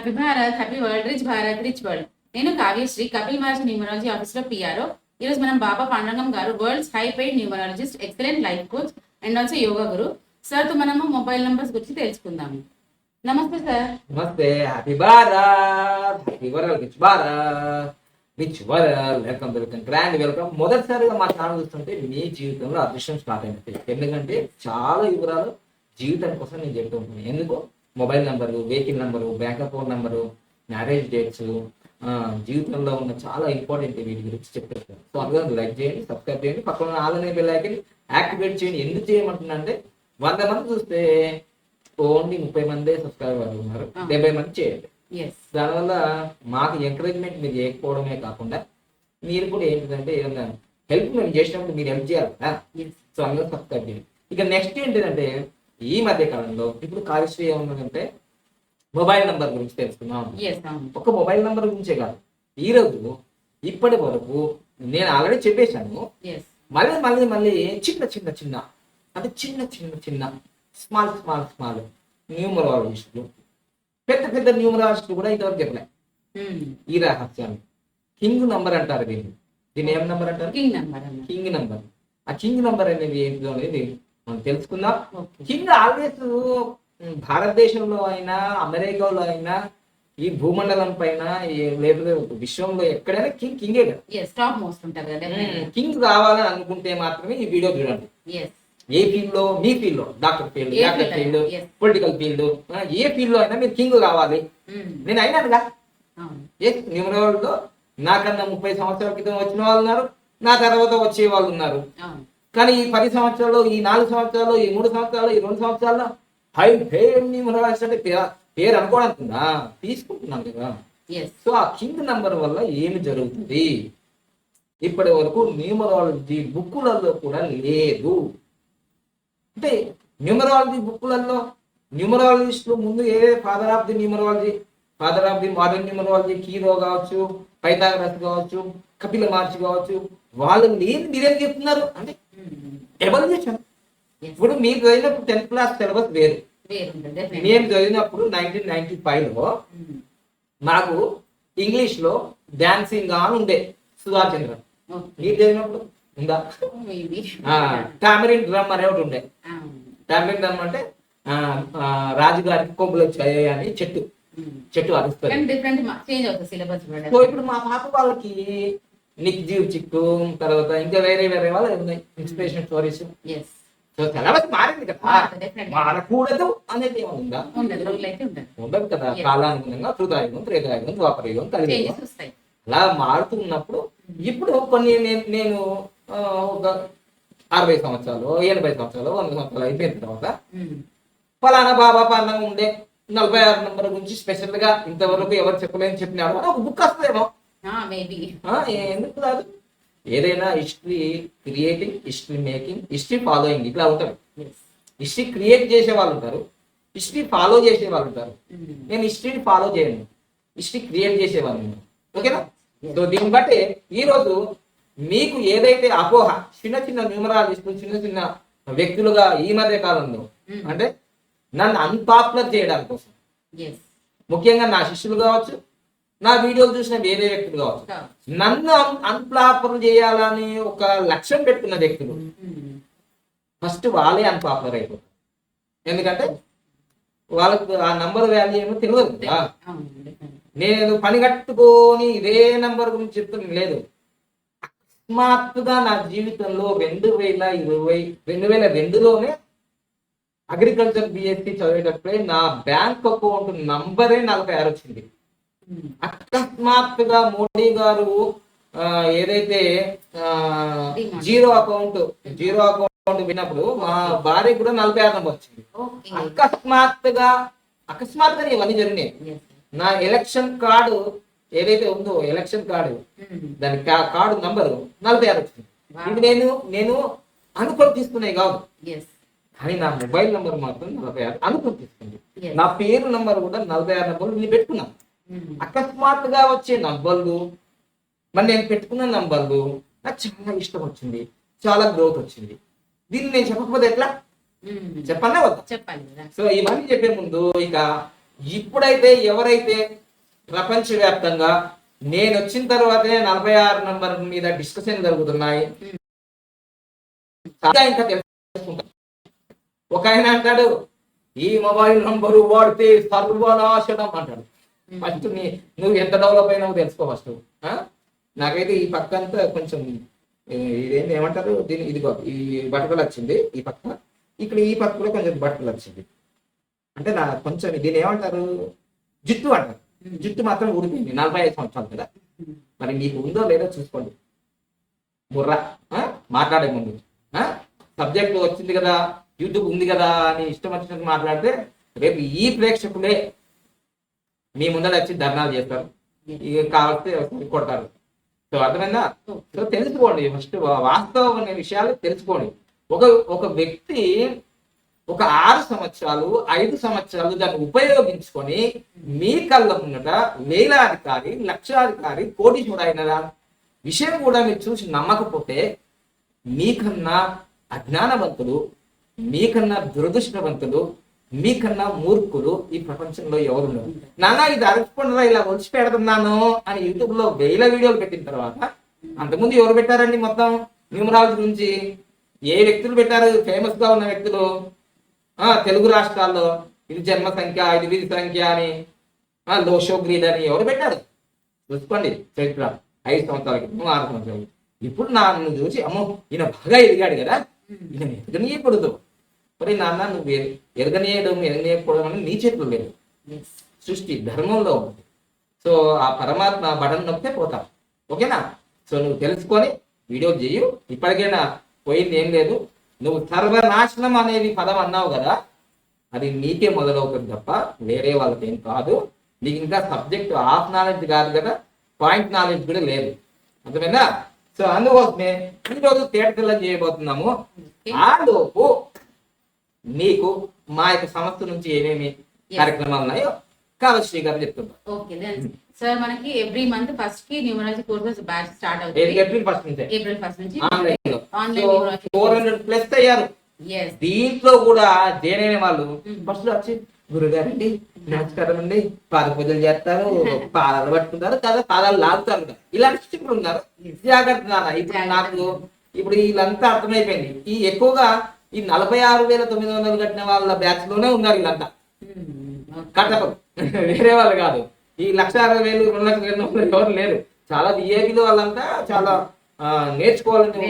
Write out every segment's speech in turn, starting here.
Happy Bharat, happy world, rich Bharat, rich world. నేను కావ్యశ్రీ, కపిల్ మహర్షి numerology office లో PRO. ఈ రోజు మనం బాబా పాండరంగం గారు, world's high paid numerologist, excellent life coach and also yoga Guru. Sir తో మనము మొబైల్ నంబర్స్ గురించి తెలుసుకుందాము. నమస్తే సార్. నమస్తే. Happy Bharat, happy world, rich Bharat, rich world. Welcome grand welcome. మొదటిసారిగా మా ఛానల్ చూస్తుంటే మీ జీవితంలో అదృష్టం స్టార్ట్ అయినట్టు. ఎందుకంటే చాలా వివరాలు జీవితం కోసం నేను చెప్తూ ఉంటాను. ఎందుకు? Mobile number, vehicle number, bank account number, marriage dates, జీవితంలో ఉన్న చాలా ఇంపార్టెంట్ వీటి గురించి చెప్తాను. సో అందులో లైక్ చేయండి, సబ్స్క్రైబ్ చేయండి, పక్కన ఆల్ అనే బెల్ ఐకాన్ యాక్టివేట్ చేయండి. ఎందుకు చేయమంటున్నా అంటే 100 మంది చూస్తే ఓన్లీ 30 మందే సబ్స్క్రైబర్ ఉన్నారు, 70 మంది చేయండి. దానివల్ల మాకు ఎంకరేజ్మెంట్ మీరు చేయకపోవడమే కాకుండా మీరు కూడా ఏంటంటే ఏదన్నా హెల్ప్ మేము చేసినప్పుడు మీరు హెల్ప్ చేయాలి కదా. సో అందులో సబ్స్క్రైబ్ చేయండి. ఇక నెక్స్ట్ ఏంటంటే ఈ మధ్య కాలంలో ఇప్పుడు కాలుష్యం ఏమన్నదంటే మొబైల్ నంబర్ గురించి తెలుసుకున్నాం. ఒక మొబైల్ నంబర్ గురించే కాదు, ఈ రోజు ఇప్పటి వరకు నేను ఆల్రెడీ చెప్పేశాను. మళ్ళీ మళ్ళీ మళ్ళీ చిన్న చిన్న చిన్న అంటే చిన్న చిన్న చిన్న స్మాల్ స్మాల్ స్మాల్ న్యూమరాలజిస్టులు, పెద్ద పెద్ద న్యూమరాలజిస్టులు కూడా ఇంతవరకు చెప్పలే ఈ రహస్యాన్ని. కింగ్ నంబర్ అంటారు దీన్ని. దీన్ని ఏం నంబర్ అంటారు? King number. ఆ కింగ్ నంబర్ అనేది ఏంటో అనేది మనం తెలుసుకుందాం. కింగ్ ఆల్వేస్ భారతదేశంలో అయినా, అమెరికాలో అయినా, ఈ భూమండలం పైన లేకపోతే విశ్వంలో ఎక్కడైనా కింగ్ కింగే కదా. కింగ్ కావాలని అనుకుంటే మాత్రమే ఈ వీడియో చూడండి. ఏ ఫీల్డ్ లో, మీ ఫీల్డ్ లో, doctor field, actor field, political field, ఏ ఫీల్డ్ లో అయినా మీరు కింగ్ కావాలి. నేను అయినానుగా. ఏ న్యూమరాలజీలో నాకన్నా 30 సంవత్సరాల క్రితం వచ్చిన వాళ్ళు ఉన్నారు, నా తర్వాత వచ్చే వాళ్ళు ఉన్నారు. కానీ ఈ 10 సంవత్సరాలు, ఈ 4 సంవత్సరాలు, ఈ 3 సంవత్సరాలు, ఈ 2 సంవత్సరాల్లో హై పేరు న్యూమరాలజీ అంటే పేరు అనుకోవడానికి తీసుకుంటున్నాను కదా. సో ఆ కింగ్ నంబర్ వల్ల ఏమి జరుగుతుంది ఇప్పటి వరకు న్యూమరాలజీ బుక్కులలో కూడా లేదు. అంటే న్యూమరాలజీ బుక్కులలో న్యూమరాలజిస్టులు ముందు father of the numerology, father of the modern numerology, Kiro కావచ్చు, పైథాగరస్ కావచ్చు, కపిల మహర్షి కావచ్చు, వాళ్ళు లేని మీరేం చెప్తున్నారు అంటే ఎవల్యూషన్. ఇప్పుడు మీరు చదివినప్పుడు 10th క్లాస్ సిలబస్ వేరు. మేము చదివినప్పుడు 1995 లో నాకు ఇంగ్లీష్ లో డాన్సింగ్ అని ఉండే సుధాచంద్ర. మీరు చదివినప్పుడు ఉందా? టామరిన్ డ్రమ్ అనే ఒకటి ఉండే. టామరిన్ డ్రమ్ అంటే రాజుగారికి కొబ్బులు వచ్చాయి అని చెట్టు అరుస్తారు. సో ఇప్పుడు మా పాప వాళ్ళకి నిక్ జీవ్ చిక్కు, తర్వాత ఇంకా వేరే వేరే వాళ్ళు ఉన్నాయి ఇన్స్పిరేషన్ స్టోరీస్. సో సిలబస్ మారింది కదా, మారకూడదు అనేది ఏమన్నా ఉండదు కదా. కాలానుగుణంగా కృతాయుగం, త్రేతాయుగం, ద్వాపరయుగం, కలియుగం అలా మారుతున్నప్పుడు ఇప్పుడు కొన్ని నేను ఒక 60 సంవత్సరాలు, 80 సంవత్సరాలు, 100 సంవత్సరాలు అయిపోయిన తర్వాత ఫలానా బాబా పాండంగా ఉండే 46 నంబర్ గురించి స్పెషల్ గా ఇంతవరకు ఎవరు చెప్పలేని చెప్పినాడు ఒక బుక్ వస్తుందేమో. ఎందుకు రాదు? ఏదైనా history creating, history making, history following ఇట్లా ఉంటారు. హిస్టరీ క్రియేట్ చేసే వాళ్ళు ఉంటారు, హిస్టరీ ఫాలో చేసే వాళ్ళు ఉంటారు. నేను హిస్టరీని ఫాలో చేయను, హిస్టరీ క్రియేట్ చేసేవాళ్ళు. ఓకేనా? సో దీన్ని బట్టి ఈరోజు మీకు ఏదైతే అపోహ చిన్న చిన్న న్యూమరాలజిస్టులు, చిన్న చిన్న వ్యక్తులుగా ఈ మధ్య కాలంలో అంటే నన్ను అన్పాపులర్ చేయడానికి కోసం, ముఖ్యంగా నా శిష్యులు కావచ్చు, నా వీడియోలు చూసిన వేరే వ్యక్తులు కావచ్చు, నన్ను అన్పాపులర్ చేయాలని ఒక లక్ష్యం పెట్టుకున్న వ్యక్తులు ఫస్ట్ వాళ్ళే అన్పాపులర్ అయిపోతారు. ఎందుకంటే వాళ్ళకు ఆ నంబర్ వాల్యూ ఏమో తెలియదు కదా. నేను పని కట్టుకొని ఇదే నంబర్ గురించి చెప్తున్నా లేదు. అకస్మాత్తుగా నా జీవితంలో 2022లోనే అగ్రికల్చర్ బిఎస్సి చదివేటప్పుడే నా బ్యాంక్ అకౌంట్ నంబరే 46 వచ్చింది. అకస్మాత్తుగా మోడీ గారు ఏదైతే జీరో అకౌంట్ విన్నప్పుడు మా భార్య కూడా 46 నంబర్ వచ్చింది. అకస్మాత్తుగా ఇవన్నీ జరిగినాయి. నా ఎలక్షన్ కార్డు ఏదైతే ఉందో, ఎలక్షన్ కార్డు దాని కార్డు నంబరు 46 వచ్చింది. ఇది నేను అనుకొని తీసుకున్నాయి కాదు, కానీ నా మొబైల్ నంబర్ మాత్రం 46 అనుకొని తీసుకుంది. నా పేరు నంబర్ కూడా 46 నంబర్లు నేను పెట్టుకున్నాను. అకస్మాత్తుగా వచ్చే నంబర్లు, మరి నేను పెట్టుకున్న నంబర్లు నాకు చాలా ఇష్టం వచ్చింది, చాలా గ్రోత్ వచ్చింది. దీన్ని నేను చెప్పకపోతే ఎట్లా? చెప్పాలా వద్దా? చెప్పాలి. సో ఇవన్నీ చెప్పే ముందు ఇక ఇప్పుడైతే ఎవరైతే ప్రపంచవ్యాప్తంగా నేను వచ్చిన తర్వాతనే 46 నంబర్ మీద డిస్కషన్ జరుగుతున్నాయి, ఇంకా తెలుసుకుంటాం. ఒక ఆయన అంటాడు ఈ మొబైల్ నంబరు వాడితే సర్వనాశనం అంటాడు. ఫస్ట్ నువ్వు ఎంత డెవలప్ అయినావు తెలుసుకో ఫస్ట్. నాకైతే ఈ పక్క అంతా కొంచెం ఇదేంటి ఏమంటారు దీని, ఇదిగో ఈ బట్టలు వచ్చింది ఈ పక్క, ఇక్కడ ఈ పక్క కూడా కొంచెం బట్టలు వచ్చింది. అంటే నా కొంచెం దీని ఏమంటారు జుట్టు అంటారు. జుట్టు మాత్రం ఊడిపోయింది, 45 సంవత్సరాలు కదా. మరి మీకు ఉందో లేదో చూసుకోండి. బుర్రా మాట్లాడే ముందు సబ్జెక్ట్ వచ్చింది కదా, యూట్యూబ్ ఉంది కదా అని ఇష్టం వచ్చినట్టు మాట్లాడితే రేపు ఈ ప్రేక్షకులే మీ ముందర వచ్చి ధర్నాలు చేస్తారు, ఇక కావలిస్తే కొడతారు. సో అర్థమైందా? సో తెలుసుకోండి, ఫస్ట్ వాస్తవ విషయాలు తెలుసుకోండి. ఒక వ్యక్తి ఒక 6 సంవత్సరాలు 5 సంవత్సరాలు దాన్ని ఉపయోగించుకొని మీ కళ్ళ ముందట వేలాధికారి, లక్షాధికారి, కోటీశ్వరుడు అయిన విషయం కూడా మీరు చూసి నమ్మకపోతే మీకన్నా అజ్ఞానవంతులు, మీకన్నా దురదృష్టవంతులు, మీకన్నా మూర్ఖులు ఈ ప్రపంచంలో ఎవరు ఉన్నారు. నాన్న ఇది అరచుకుండా ఇలా వచ్చి పెడుతున్నాను అని యూట్యూబ్ లో 1000 వీడియోలు పెట్టిన తర్వాత అంతకుముందు ఎవరు పెట్టారండి మొత్తం న్యూమరాలజీ గురించి? ఏ వ్యక్తులు పెట్టారు? ఫేమస్ గా ఉన్న వ్యక్తులు తెలుగు రాష్ట్రాల్లో ఇది జన్మ సంఖ్య, ఇది విధి సంఖ్య అని, లోషోగ్రీడ్ అని ఎవరు పెట్టారు? చూసుకోండి చరిత్ర. 5 సంవత్సరాల క్రితం, 6 సంవత్సరాలు. ఇప్పుడు నన్ను చూసి అమ్మో ఈయన బాగా ఎదిగాడు కదా, ఈయన ఎదగనీయకూడదు. మరి నాన్న నువ్వు ఎరగనీయకపోవడం అని నీ చేతులు లేదు, సృష్టి ధర్మంలో ఉంది. సో ఆ పరమాత్మ బటన్ నొక్కితే పోతాం. ఓకేనా? సో నువ్వు తెలుసుకొని వీడియో చేయు. ఇప్పటికైనా పోయింది ఏం లేదు. నువ్వు సర్వనాశనం అనేది పదం అన్నావు కదా, అది నీకే మొదలవుతుంది తప్ప వేరే వాళ్ళకి ఏం కాదు. నీకు ఇంకా సబ్జెక్ట్ హాఫ్ నాలెడ్జ్ కాదు కదా, పాయింట్ నాలెడ్జ్ కూడా లేదు. అర్థమైందా? సో అందుకోసమే ఈరోజు తేటతెల్ల చేయబోతున్నాము. ఆ లోపు నీకు మా యొక్క సంస్థ నుంచి ఏమేమి కార్యక్రమాలు ఉన్నాయో కాళశ్రీ గారు చెప్తున్నారు. ఓకే సార్, మనకి ఎవ్రీ మంత్ ఫస్ట్ కి న్యూమరాలజీ కోర్సెస్ బ్యాచ్ స్టార్ట్ అవుతుంది. ఏప్రిల్ ఫస్ట్ నుంచి ఆన్లైన్ 400+ అయ్యారు. దీంట్లో కూడా జైన్ వాళ్ళు ఫస్ట్ వచ్చి గురుగారండి నమస్కారం అండి, పాద పూజలు చేస్తారు, పాదాలు పట్టుకుంటారు కదా, పాదాలు లాగుతారు కదా, ఇలాంటి స్థితిలో ఉన్నారు. జాగ్రత్త నాన్న. ఇప్పుడు వీళ్ళంతా అర్థమైపోయింది. ఈ ఎక్కువగా ఈ 46,900 కట్టిన వాళ్ళ బ్యాచ్ లోనే ఉన్నారు వీళ్ళంతా. కట్టపం వేరే వాళ్ళు కాదు. ఈ 1,60,000, 2,00,000 ఎవరు లేరు. చాలా విఐపీలు వాళ్ళంతా చాలా నేర్చుకోవాలని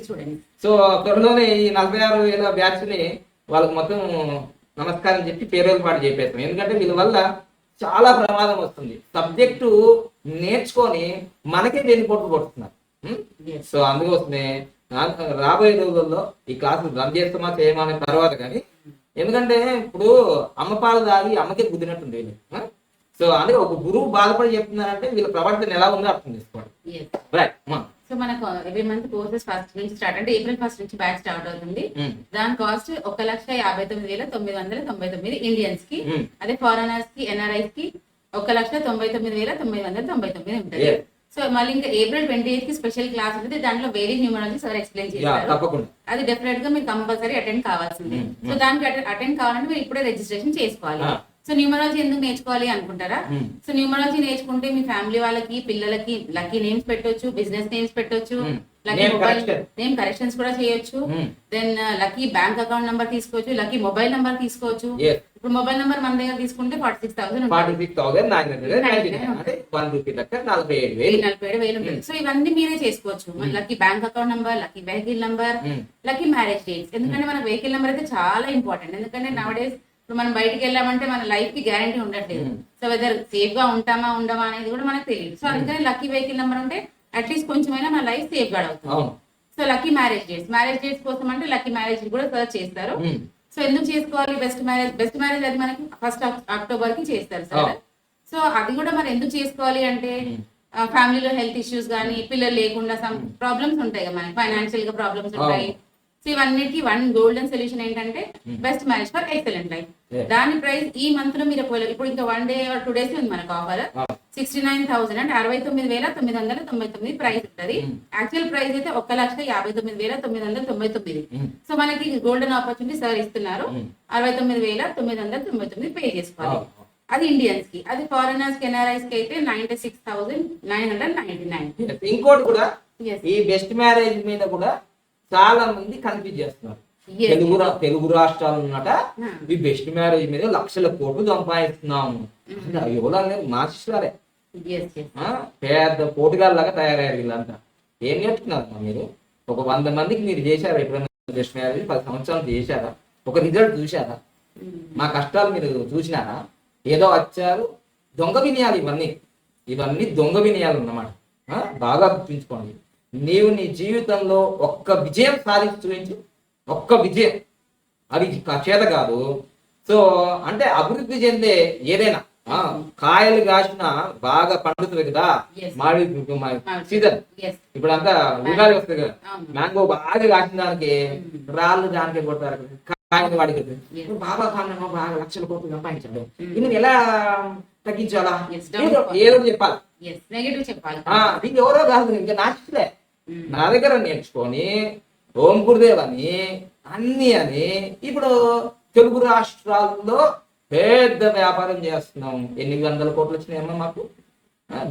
చూడండి. సో త్వరలోనే ఈ 46,000 బ్యాచ్ ని వాళ్ళకి మొత్తం నమస్కారం చెప్పి పేరోలు పాటు చెప్పేస్తాం. ఎందుకంటే వీళ్ళ వల్ల చాలా ప్రమాదం వస్తుంది. సబ్జెక్టు నేర్చుకొని మనకే దేని పొట్టు పడుతున్నారు. సో అందుకోసమే రాబోయే రోజుల్లో ఈ క్లాసులు రన్ చేస్తామా చేయమా అనే తర్వాత కానీ, ఎందుకంటే ఇప్పుడు అమ్మ పాలు తాగి అమ్మకే గుద్దినట్టుంది. సో అందుకే ఒక గురువు బాధపడి చెప్తున్నారంటే వీళ్ళ ప్రవర్తన ఎలా ఉందో అర్థం చేసుకోండి. రైట్. సో మనకు ఎవ్రీ మంత్ కోర్సెస్ ఫస్ట్ నుంచి స్టార్ట్, అంటే ఏప్రిల్ 1 నుంచి బ్యాచ్ స్టార్ట్ అవుతుంది. దాని కాస్ట్ 1,59,999 ఇండియన్స్ కి. అదే ఫారెనర్స్ కి, ఎన్ఆర్ఐస్ కి 1,99,999 ఉంటుంది. సో మళ్ళీ ఇంకా ఏప్రిల్ 28 కి స్పెషల్ క్లాస్ ఉంటుంది. దాంట్లో వేరే న్యూమరాలజీ సార్ ఎక్స్ప్లెయిన్ చేస్తారు. అది డెఫినెట్ గా మీరు కంపల్సరీ అటెండ్ కావాల్సిందే. సో దానికి అటెండ్ కావాలంటే మీరు ఇప్పుడే రిజిస్ట్రేషన్ చేసుకోవాలి. సో న్యూమరాలజీ ఎందుకు నేర్చుకోవాలి అనుకుంటారా? సో న్యూమరాలజీ నేర్చుకుంటే మీ ఫ్యామిలీ వాళ్ళకి, పిల్లలకి లక్కీ నేమ్స్ పెట్టొచ్చు, బిజినెస్ నేమ్స్ పెట్టొచ్చు, లక్కీ మొబైల్ నేమ్ కరెక్షన్స్ కూడా చేయొచ్చు. Then lucky bank account number తీసుకోవచ్చు, లక్కీ మొబైల్ నంబర్ తీసుకోవచ్చు. ఇప్పుడు మొబైల్ నంబర్ మన దగ్గర తీసుకుంటే 46,000 ఉంటుంది. సో ఇవన్నీ మీరే చేసుకోవచ్చు. Lucky bank account number, lucky vehicle number, lucky marriage dates. ఎందుకంటే మన వెహికల్ నంబర్ అయితే చాలా ఇంపార్టెంట్. ఎందుకంటే నవడేస్ ఇప్పుడు మనం బయటికి వెళ్ళామంటే మన లైఫ్ కి గ్యారంటీ ఉండట్లేదు. సో వెదర్ సేఫ్ గా ఉంటామా ఉండమా అనేది కూడా మనకు తెలియదు. సో అందుకని లక్కీ వెహికల్ నెంబర్ ఉంటే అట్లీస్ట్ కొంచెమైనా మన లైఫ్ సేఫ్ గార్డ్ అవుతుంది. సో లక్కీ మ్యారేజ్ డేట్స్ కోసం అంటే లక్కీ మ్యారేజ్ కూడా సర్చ్ చేస్తారు. సో ఎందుకు చేసుకోవాలి బెస్ట్ మ్యారేజ్ అది మనకి 1 అక్టోబర్ కి చేస్తారు సార్. సో అది కూడా మరి ఎందుకు చేసుకోవాలి అంటే ఫ్యామిలీలో హెల్త్ ఇష్యూస్ కానీ, పిల్లలు లేకుండా సమ్ ప్రాబ్లమ్స్ ఉంటాయి కదా, మనకి ఫైనాన్షియల్ గా ప్రాబ్లమ్స్ ఉంటాయి, సో ఇవన్నిటికి వన్ గోల్డెన్ సొల్యూషన్ ఏంటంటే best marriage for excellent life. Yeah. దాని ప్రైస్ ఈ మంత్ లో మీరు ఇప్పుడు ఇంకా 1 day or 2 days ఉంది మనకు ఆఫర్. 69,000 అంటే 69,999 ప్రైస్ ఉంటుంది. యాక్చువల్ ప్రైస్ అయితే 1,59,999. సో మనకి గోల్డెన్ ఆపర్చునిటీ సార్ ఇస్తున్నారు. 69,999 పే చేసుకోవాలి. అది ఇండియన్స్ కి. అది ఫారినర్స్ కెనరైస్ కి అయితే 96,999. ఇంకోటి కూడా Yes. ఈ బెస్ట్ మ్యారేజ్ మీద కూడా చాలా మంది కన్ఫ్యూజ్ చేస్తున్నారు. Yes. తెలుగు రాష్ట్రాలు ఉన్నట Hmm. ఈ బెస్ట్ మ్యారేజ్ మీద లక్షల కోట్లు సంపాదిస్తున్నాము. ఎవరు మా శిష్యులే Yes, yes. పెద్ద పోటుగాళ్ళ లాగా తయారయ్యారు వీళ్ళంతా. ఏం నేర్చుకున్నారు మీరు? ఒక 100 మందికి మీరు చేశారా ఎప్పుడైనా బెస్ట్ మ్యారేజ్? 10 సంవత్సరాలు చేశారా? ఒక రిజల్ట్ చూశారా? మా కష్టాలు మీరు చూసినారా? ఏదో వచ్చారు దొంగ వినయాలు ఇవన్నీ దొంగ వినయాలు అన్నమాట. బాగా గుర్తుంచుకోండి. నీవు నీ జీవితంలో ఒక్క విజయం సాధించి చూపించు. ఒక్క విజయం, అది చేత కాదు. సో అంటే అభివృద్ధి చెందే ఏదైనా కాయలు కాసిన బాగా పండుతుంది కదా Yes. మామిడి సీజన్. Yes. ఇప్పుడు అంతా ఉగాది వస్తుంది కదా, అవును. మ్యాంగో బాగా కాసిన దానికి రాళ్ళు దానికి కొడతారు, కాయలు వాడికి Yes. బాగా కారణంగా బాగా లక్షల కోట్లు సంపాదించాడు. ఇది ఎలా తగ్గించాలా? Yes, ఏదో చెప్పాలి. Yes, నెగటివ్ చెప్పాలి. దీనికి ఎవరో కాదు, ఇంకా నాచిలే నా దగ్గర నేర్చుకొని ఓం గురుదేవ్ అని అన్ని అని ఇప్పుడు తెలుగు రాష్ట్రాల్లో పెద్ద వ్యాపారం చేస్తున్నాం. ఎన్ని 100 కోట్లు వచ్చినాయమ్మా మాకు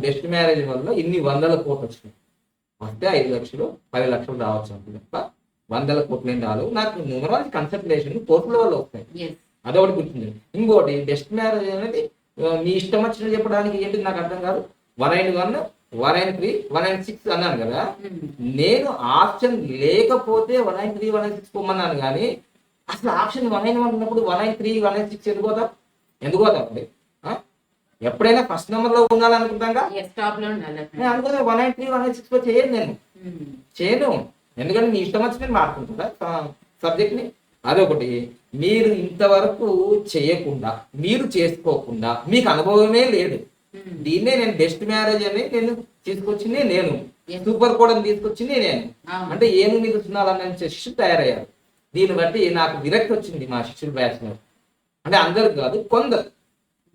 బెస్ట్ మ్యారేజ్ వల్ల. ఇన్ని 100 కోట్లు వచ్చినాయి. వస్తే 5 లక్షలు 10 లక్షలు రావచ్చు అంతే తప్ప 100 కోట్లు ఏం రాదు. నాకు న్యూమరాలజీ కన్సల్టేషన్ కోట్ల వల్ల వస్తాయి. Yes. అదొకటి గుర్తుంది. ఇంకోటి బెస్ట్ మ్యారేజ్ అనేది మీ ఇష్టం వచ్చిన చెప్పడానికి ఏంటి నాకు అర్థం కాదు. 191, 193, 196 అన్నాను కదా. నేను ఆప్షన్ లేకపోతే 193, 196 పొమ్మన్నాను కానీ అసలు ఆప్షన్ 191 ఉన్నప్పుడు 193, 196 ఎందుకు పోతాం అండి? ఎప్పుడైనా ఫస్ట్ నెంబర్ లో ఉండాలనుకుంటాగా. Yes, top లో ఉండాలి. నేను అనుకున్నా 193, 196 చేయను, నేను చేయను. ఎందుకంటే మీ ఇష్టం వచ్చి నేను మాట్లాడుకుంటా సబ్జెక్ట్ ని. అదొకటి. మీరు ఇంతవరకు చేయకుండా, మీరు చేసుకోకుండా, మీకు అనుభవమే లేదు. దీన్నే నేను బెస్ట్ మ్యారేజ్ అని నేను తీసుకొచ్చింది నేను. సూపర్ కోడ్ అని తీసుకొచ్చింది నేను. అంటే ఏమి మీద సున్నాలన్న శిష్యులు తయారయ్యారు. దీన్ని బట్టి నాకు విరక్తి వచ్చింది మా శిష్యుల బ్యాచ్ లో. అంటే అందరికి కాదు, కొందరు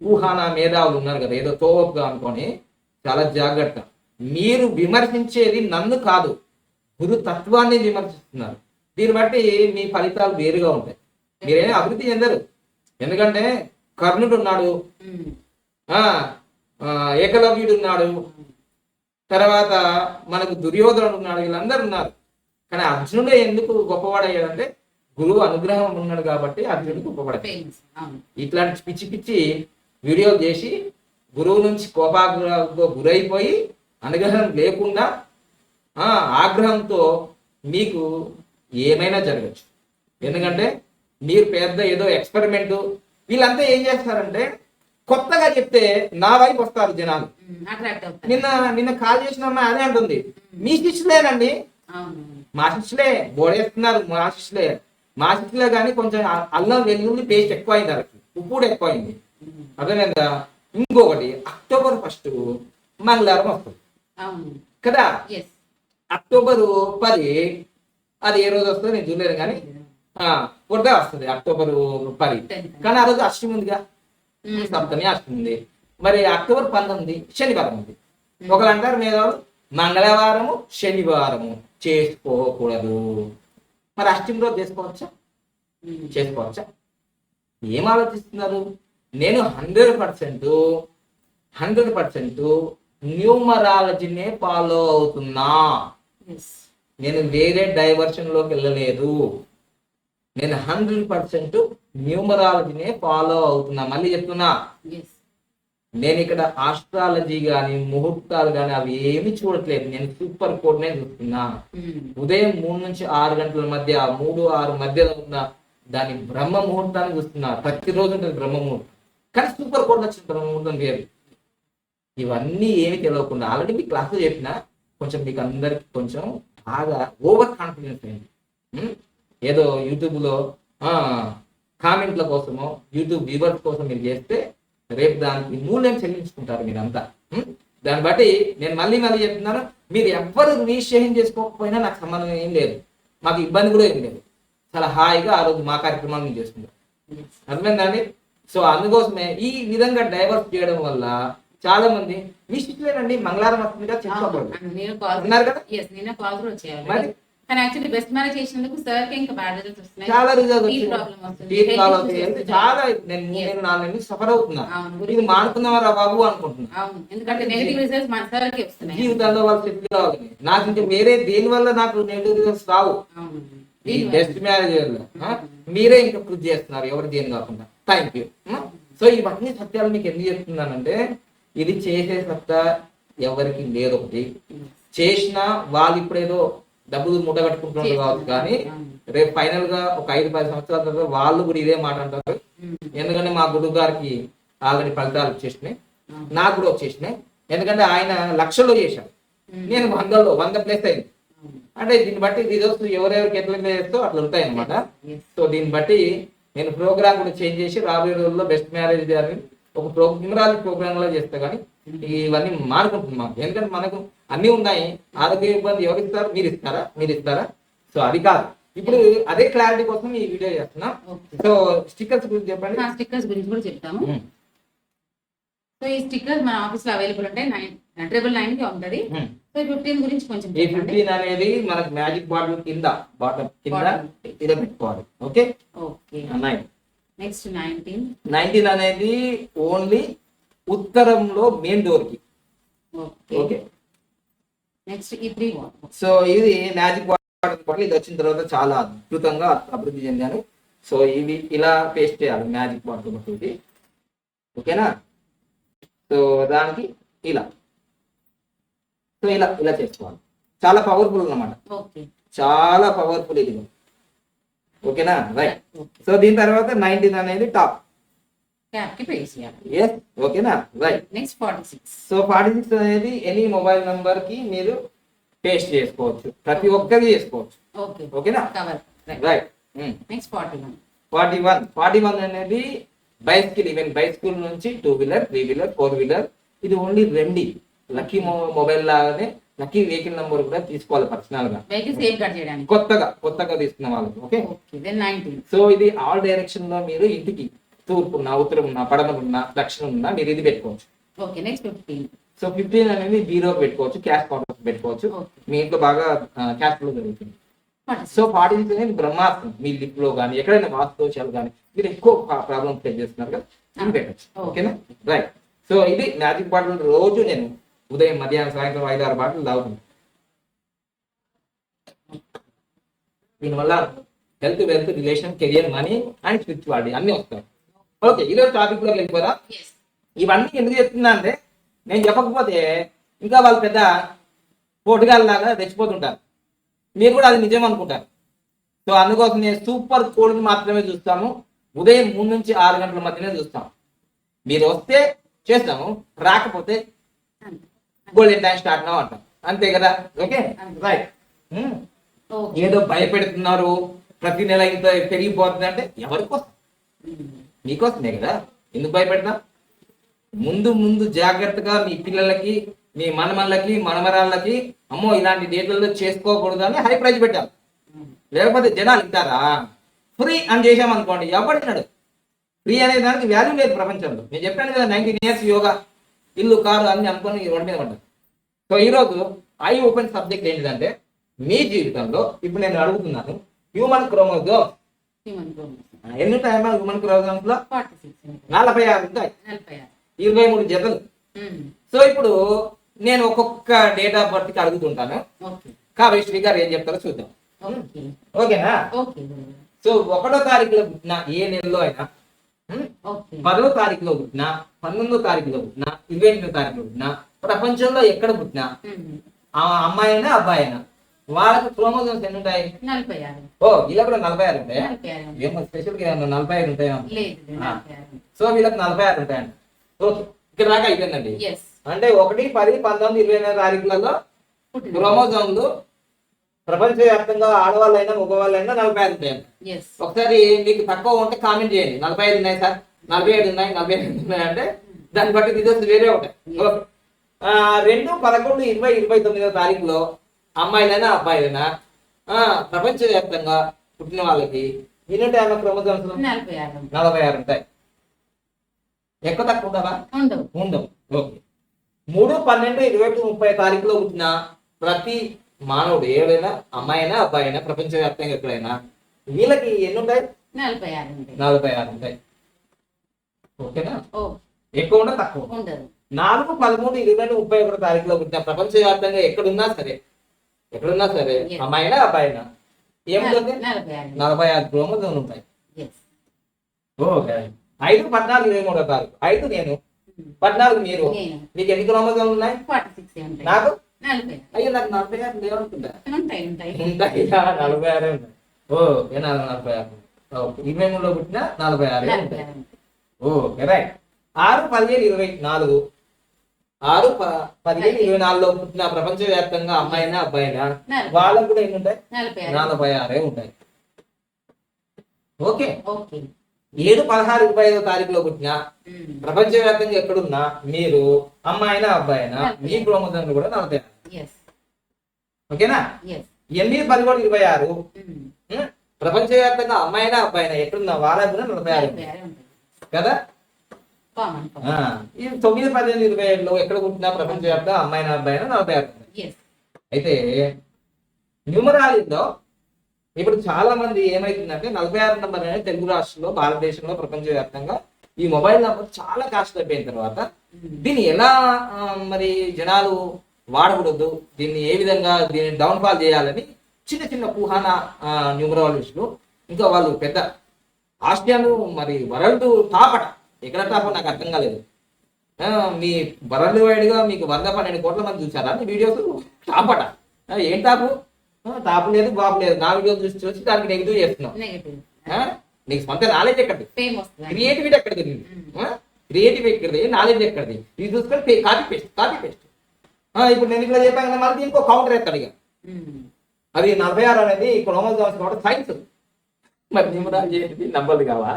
ఊహానా మేధావులు ఉన్నారు కదా, ఏదో తోవగా అనుకొని. చాలా జాగ్రత్త. మీరు విమర్శించేది నన్ను కాదు, గురు తత్వాన్ని విమర్శిస్తున్నారు. దీన్ని బట్టి మీ ఫలితాలు వేరుగా ఉంటాయి. మీరేమీ అభివృద్ధి చెందరు. ఎందుకంటే కర్ణుడు ఉన్నాడు, ఏకలవ్యుడు ఉన్నాడు, తర్వాత మనకు దుర్యోధనుడు ఉన్నాడు, వీళ్ళందరూ ఉన్నారు. కానీ అర్జునుడే ఎందుకు గొప్పవాడయ్యాడంటే గురువు అనుగ్రహం ఉన్నాడు కాబట్టి అర్జునుడు గొప్పవాడయ్యాడు. ఇట్లాంటి పిచ్చి పిచ్చి వీడియోలు చేసి గురువు నుంచి కోపాగ్రహంతో గురైపోయి అనుగ్రహం లేకుండా ఆగ్రహంతో మీకు ఏమైనా జరగచ్చు. ఎందుకంటే మీరు పెద్ద ఏదో ఎక్స్పెరిమెంట్. వీళ్ళంతా ఏం చేస్తారంటే కొత్తగా చెప్తే నా వైపు వస్తారు జనాలు. నిన్న కాల్ చేసిన అమ్మాయి అదే అంటుంది, మీ శిష్యులేనండి. మా శిష్యులే బోడేస్తున్నారు, మా శిష్యులే కానీ కొంచెం అల్లం వెల్లుల్లి పేస్ట్ ఎక్కువైంది, వాళ్ళకి ఉప్పు కూడా ఎక్కువైంది. అర్థమైందా? ఇంకొకటి అక్టోబర్ 1 మంగళవారం వస్తుంది కదా. అక్టోబర్ 10 అది ఏ రోజు వస్తుంది నేను చూడలేదు కానీ కొద్దిగా వస్తుంది అక్టోబర్ 10. కానీ ఆ రోజు అష్టమి ఉందిగా, సప్తమి అష్టమి ఉంది. మరి అక్టోబర్ 19 శనివారం ఉంది. ఒకరు అంటారు మేధావులు మంగళవారము శనివారము చేసుకోకూడదు. మరి అష్టమి రోజు చేసుకోవచ్చా? ఏం ఆలోచిస్తున్నారు? నేను 100% న్యూమరాలజీనే ఫాలో అవుతున్నా. నేను వేరే డైవర్షన్ లోకి వెళ్ళలేదు. నేను 100% న్యూమరాలజీనే ఫాలో అవుతున్నా. మళ్ళీ చెప్తున్నా, నేను ఇక్కడ ఆస్ట్రాలజీ గాని ముహూర్తాలు గాని అవి ఏమి చూడట్లేదు. నేను సూపర్ కోడ్ నే చూస్తున్నా. ఉదయం 3 నుంచి 6 గంటల మధ్య 3-6 మధ్యలో ఉన్న దాని బ్రహ్మ ముహూర్తాన్ని చూస్తున్నా. ప్రతిరోజు ఉంటుంది బ్రహ్మ ముహూర్తం, కానీ సూపర్ కోడ్ వచ్చిన బ్రహ్మ ముహూర్తం వేరు. ఇవన్నీ ఏమి తెలియకుండా ఆల్రెడీ మీ క్లాసులో చెప్పినా కొంచెం మీకు అందరికి కొంచెం బాగా ఓవర్ కాన్ఫిడెన్స్ అయింది. ఏదో యూట్యూబ్లో కామెంట్ల కోసమో యూట్యూబ్ వ్యూవర్స్ కోసం మీరు చేస్తే రేపు దానికి మూల్యం చెల్లించుకుంటారు మీరంతా. దాన్ని బట్టి నేను మళ్ళీ చెప్తున్నాను, మీరు ఎవ్వరు రిజిస్ట్రేషన్ చేసుకోకపోయినా నాకు సంబంధం ఏం లేదు, మాకు ఇబ్బంది కూడా ఏం లేదు. చాలా హాయిగా ఆ రోజు మా కార్యక్రమాన్ని చేసుకుంటాం. అర్థమైందండి? సో అందుకోసమే ఈ విధంగా డైవర్స్ చేయడం వల్ల చాలా మంది మీ స్టిక్లేనండి మంగళవారం వస్తుందిగా చేసుకోకూడదు నేను కాల్ అన్నారు కదా. నేను కాల్ కూడా వచ్చేయాలి. మరి కానీ యాక్చువల్లీ బెస్ట్ మ్యారేజ్ చేసినందుకు సార్ కి ఇంకా బ్యాడ్ రిజల్ట్స్ వస్తున్నాయి. చాలా రిజల్ట్ టీత్ ప్రాబ్లం వస్తుంది. టీత్ Health ప్రాబ్లం issues వస్తున్నాయి. చాలా నేను 4 నెలలు సఫర్ అవుతున్నా. అవును. ఇది మానుకుందామరా బాబు అనుకుంటున్నా. అవును, ఎందుకంటే నెగటివ్ రిజల్ట్స్ మన సార్ కి వస్తున్నాయి. జీవితంలో వాళ్ళు సెటిల్ కావాలి. నాకు ఇంకా వేరే దేని వల్ల నాకు నెగిటివ్ రిజల్ట్స్ రావు. అవును. ఈ బెస్ట్ మ్యారేజ్ వల్ల మీరే ఇంకా కృషి చేస్తున్నారు, ఎవరు దేని కాకుండా. Thank you. సో ఇవన్నీ సత్యాలు మీకు ఎందుకు చెప్తున్నానంటే ఇది చేసే సత్తా ఎవరికి లేదు. ఒకటి చేసినా వాళ్ళు ఇప్పుడేదో డబ్బులు మూట కట్టుకుంటున్నారు కావచ్చు, కానీ రేపు ఫైనల్ గా ఒక 5-10 సంవత్సరాల తర్వాత వాళ్ళు కూడా ఇదే మాట అంటారు. ఎందుకంటే మా గురువు గారికి ఆల్రెడీ ఫలితాలు వచ్చేసినాయి, నాకు కూడా వచ్చేసినాయి. ఎందుకంటే ఆయన లక్షల్లో చేశారు, నేను 100+ అయింది. అంటే దీన్ని బట్టి రిజల్ట్స్ ఎవరెవరికి ఎట్లా చేస్తో అట్లా ఉంటాయి అనమాట. సో దీన్ని బట్టి నేను ప్రోగ్రామ్ కూడా చేంజ్ చేసి రాబోయే రోజుల్లో బెస్ట్ మ్యారేజ్ అని ఒక న్యూమరాలజీ ప్రోగ్రామ్ లో చేస్తా. కానీ ఇవన్నీ మారుకుంటున్నాం, ఎందుకంటే మనకు అన్ని ఉన్నాయి. ఆరోగ్య ఇబ్బంది ఎవరు ఇస్తారు? మీరు ఇస్తారా? సో అది కాదు. ఇప్పుడు అదే క్లారిటీ కోసం ఈ వీడియో చేస్తున్నాం. సో స్టిక్కర్స్ గురించి చెప్పండి. స్టిక్కర్స్ గురించి కూడా చెప్తాము. సో ఈ స్టిక్కర్స్ మన ఆఫీస్ లో అవైలబుల్ ఉంటాయి. 999 కి ఉంటది. సో 15 గురించి కొంచెం ఈ 15 అనేది మనకి మ్యాజిక్ బాటిల్ కింద బాటమ్ కింద ఇలా పెట్టుకోవాలి. ఓకే. నెక్స్ట్ 19 అనేది ఓన్లీ ఉత్తరంలో మెయిన్ డోర్ కి. ఓకే. నెక్స్ట్ ఈ 3. సో ఇది మ్యాజిక్ బాటిల్. ఇది వచ్చిన తర్వాత చాలా అద్భుతంగా అభివృద్ధి చెందాను. సో ఇవి ఇలా పేస్ట్ చేయాలి మ్యాజిక్ బాటిల్ తోటి. ఓకేనా? సో దానికి ఇలా ఇలా చేసుకోవాలి. చాలా పవర్ఫుల్ అన్నమాట, చాలా పవర్ఫుల్ ఇది. ఓకేనా? రైట్. సో దీని తర్వాత 19 అనేది టాప్ క్యాప్ కి పేస్ట్ చేయాలి. yes. ఓకేనా? రైట్. నెక్స్ట్ 46. సో 46 అనేది ఎనీ మొబైల్ నంబర్ కి మీరు పేస్ట్ చేసుకోవచ్చు, ప్రతి ఒక్కరికి చేసుకోవచ్చు. ఓకేనా? రైట్. నెక్స్ట్ 41 అనేది బైసికల్. ఈవెన్ బైసికల్ నుంచి 2 వీలర్ 3 వీలర్ 4 వీలర్. ఇది ఓన్లీ రెండి లక్కీ మొబైల్ లాగానే లక్కీ వెహికల్ నంబర్ కూడా తీసుకోవాలి పర్సనల్ గా, కొత్తగా తీసుకున్న వాళ్ళకి. ఓకే. సో ఇది ఆల్ డైరెక్షన్ లో మీరు ఇంటికి తూర్పున్నా, ఉత్తరమున్నా, పడమరున్నా, దక్షిణమున్నా మీరు ఇది పెట్టుకోవచ్చు. సో 15 అనేది 0 పెట్టుకోవచ్చు, క్యాష్ కౌంటర్ పెట్టుకోవచ్చు. మీ ఇంట్లో బాగా క్యాష్ ఫ్లో జరుగుతుంది. సో 46 అనేది బ్రహ్మాస్త్రం. మీ లిప్ లో కానీ ఎక్కడైనా వాస్తు కానీ మీరు ఎక్కువ ప్రాబ్లమ్ ఫేస్ చేస్తున్నారు కదా, ఇది పెట్టచ్చు. ఓకేనా? రైట్. సో ఇది మ్యాజిక్ బాటిల్. రోజు నేను ఉదయం, మధ్యాహ్నం, సాయంత్రం 5-6 బాటిల్ తాగుతుంది. దీనివల్ల health, wealth, relation, career, money and spirituality అన్ని వస్తాయి. ఓకే. ఈరోజు టాపిక్ లోకి వెళ్ళిపోరా. ఇవన్నీ ఎందుకు చెప్తున్నా అంటే నేను చెప్పకపోతే ఇంకా వాళ్ళు పెద్ద పోటుగాళ్ళలాగా తెచ్చిపోతుంటారు, మీరు కూడా అది నిజం అనుకుంటారు. సో అందుకోసం నేను సూపర్ కోడ్ని మాత్రమే చూస్తాము. ఉదయం 3 నుంచి 6 గంటల మధ్యనే చూస్తాం. మీరు వస్తే చేస్తాము, రాకపోతే గోల్డెన్ టైం స్టార్ట్ నా అంటాం. అంతే కదా? ఓకే. రైట్. ఏదో భయపెడుతున్నారు, ప్రతి నెల ఇంత పెరిగిపోతుంది అంటే ఎవరికోసం? మీకోసమే కదా. ఎందుకు భయపెడతా? ముందు జాగ్రత్తగా మీ పిల్లలకి, మీ మనమల్లకి, మనమరాళ్ళకి అమ్మో ఇలాంటి డేట్లలో చేసుకోకూడదు అని హై ప్రైజ్ పెట్టాం. లేకపోతే జనాలు ఇస్తారా? ఫ్రీ అని చేసామనుకోండి, ఎవరినాడు? ఫ్రీ అనే దానికి వాల్యూ లేదు ప్రపంచంలో. నేను చెప్పాను కదా 19 years యోగా, ఇల్లు, కారు అన్ని అనుకుని రోడ్డు మీద పడ్డాను. సో ఈరోజు ఐ ఓపెన్ సబ్జెక్ట్ ఏంటిదంటే మీ జీవితంలో ఇప్పుడు నేను అడుగుతున్నాను, హ్యూమన్ క్రోమోజోమ్ ఎన్ని ఉంటాయమ్మా? హ్యూమన్ క్రోమోజోమ్స్ లో 46 ఉంటాయి, 23 జతలు. సో ఇప్పుడు నేను ఒక్కొక్క డేట్ ఆఫ్ బర్త్ కి అడుగుతుంటాను. కావ్యశ్రీ గారు ఏం చెప్తారో చూద్దాం. ఓకేనా? సో 1వ తారీఖులో పుట్టిన ఏ నెలలో అయినా, 10వ తారీఖులో పుట్టినా, 19వ తారీఖులో పుట్టినా, 28వ తారీఖులో పుట్టినా, ప్రపంచంలో ఎక్కడ పుట్టినా, ఆ అమ్మాయి అయినా అబ్బాయి అయినా వాళ్ళకి క్రోమోజోమ్స్ ఎన్ని ఉంటాయి? 46. ఓ ఇలా కూడా 46 ఉంటాయా? ఏమో స్పెషల్ గా 45 ఉంటాయా? సో వీళ్ళకి 46 ఉంటాయండి. ఓకే. ఇక్కడ దాకా అయిపోయిందండి. అంటే 1, 10, 19, 28 తారీఖులలో క్రోమోజోమ్లు ప్రపంచవ్యాప్తంగా ఆడవాళ్ళైనా మగవాళ్ళైనా 45 ఉంటాయండి. ఒకసారి మీకు తక్కువ ఉంటే కామెంట్ చేయండి, 45 ఉన్నాయి సార్, 47 ఉన్నాయి, 48 ఉన్నాయి అంటే దాన్ని బట్టి రిజల్ట్స్ వేరే ఉంటాయి. 2, 11, 20, 29వ తారీఖులో అమ్మాయిలైనా అబ్బాయిలైనా ప్రపంచవ్యాప్తంగా పుట్టిన వాళ్ళకి ఎన్ని ఉంటాయి అన్న క్రోమోజోమ్స్? 46 ఉంటాయి. 46 ఉంటాయి. ఎక్కువ తక్కువ ఉండవా? ఉండవు. ఉండవు. ఓకే. 3, 12, 21, 30 తారీఖులో పుట్టిన ప్రతి మానవుడు ఏదైనా అమ్మాయి అయినా అబ్బాయి అయినా ప్రపంచవ్యాప్తంగా ఎక్కడైనా వీళ్ళకి ఎన్ని ఉంటాయి? 46 ఉంటాయి. 46 ఉంటాయి. ఓకేనా? ఓ ఎక్కువ ఉండదు, తక్కువ ఉండదు. 4, 13, 22, 31 తారీఖులో పుట్టిన ప్రపంచవ్యాప్తంగా ఎక్కడున్నా సరే Yes. అమ్మాయినా అబ్బాయినా ఏముంటుంది? 46. 46 క్రోమోజోమ్లు ఉంటాయి. Yes. ఓకే. 5, 14, 23 తారీఖు 5 నేను, 14 మీరు. నేను. మీకు ఎన్ని క్రోమోజోమ్లు ఉన్నాయి? 46 ఉంటాయి. నాకు 46 అయ్యో నాకు 46 లేవనుకుంటా. ఉంటాయి. ఉంటాయి 46 ఉన్నాయి. ఓకే 46. ఓకే 23లో పుట్టిన 46 ఉంటాయి. 46 ఉంటాయి. Okay right. 6, 15, 24 6, 15, 24లో పుట్టిన ప్రపంచవ్యాప్తంగా అమ్మాయినా అబ్బాయినా వాళ్ళకు కూడా ఎన్ని ఉంటాయి? 46. 46 ఉంటాయి. ఓకే. ఓకే. 7, 16, 25వ తారీఖులో పుట్టిన ప్రపంచవ్యాప్తంగా ఎక్కడున్నా మీరు అమ్మాయినా అబ్బాయినా మీ క్రోమోజోమ్లు కూడా 46. Yes. ఓకేనా? Yes. 8, 11, 26 ప్రపంచవ్యాప్తంగా అమ్మాయినా అబ్బాయినా ఎక్కడున్నా వాళ్ళకు కూడా 46 ఉంటాయి. 46 ఉంటాయి. కదా? కామన్. ఈ 9, 15, 27లో ఎక్కడ పుట్టినా ప్రపంచవ్యాప్తంగా అమ్మాయినా అబ్బాయినా 46 ఉంటాయి. Yes. అయితే న్యూమరాలజీలో ఇప్పుడు చాలా మంది ఏమైతుందంటే 46 నంబర్ అనేది తెలుగు రాష్ట్రంలో భారతదేశంలో ప్రపంచవ్యాప్తంగా ఈ మొబైల్ నంబర్ చాలా కాస్ట్ అయిపోయిన తర్వాత దీన్ని ఎలా మరి జనాలు వాడకూడదు, దీన్ని ఏ విధంగా దీన్ని డౌన్ఫాల్ చేయాలని చిన్న చిన్న కుహాన న్యూమరాలజిస్టులు ఇంకా వాళ్ళు పెద్ద ఆస్ట్రియాను మరి వరల్డ్ టాప్ అట. ఎక్కడ టాప్ నాకు అర్థం కాలేదు. మీ వరల్డ్ వైడ్ గా మీకు 112 కోట్ల మంది చూసారా మీ వీడియోస్? టాప్ అట. ఏం టాపు? టాప్ లేదు బాబు లేదు. నా వీడియోస్ చూసి దానికి నెగిటివ్ చేస్తున్నావు. నెగటివ్. నీకు సొంత నాలెడ్జ్ ఎక్కడిది? ఫేమ్ వస్తుంది. క్రియేటివిటీ ఎక్కడిది? క్రియేటివ్ ఎక్కడిది? నాలెడ్జ్ ఎక్కడిది? ఇది చూసుకొని కాపీ పేస్ట్. ఇప్పుడు నేను ఇక్కడ చెప్పాను కదా, మరి ఇంకో కౌంటర్ ఎత్తాడు ఇక. అది 46 అనేది క్రోమోజోమ్స్ కాబట్టి సైన్స్. మరి న్యూమరాలజీ ఏంటిది? నంబర్లు కావా?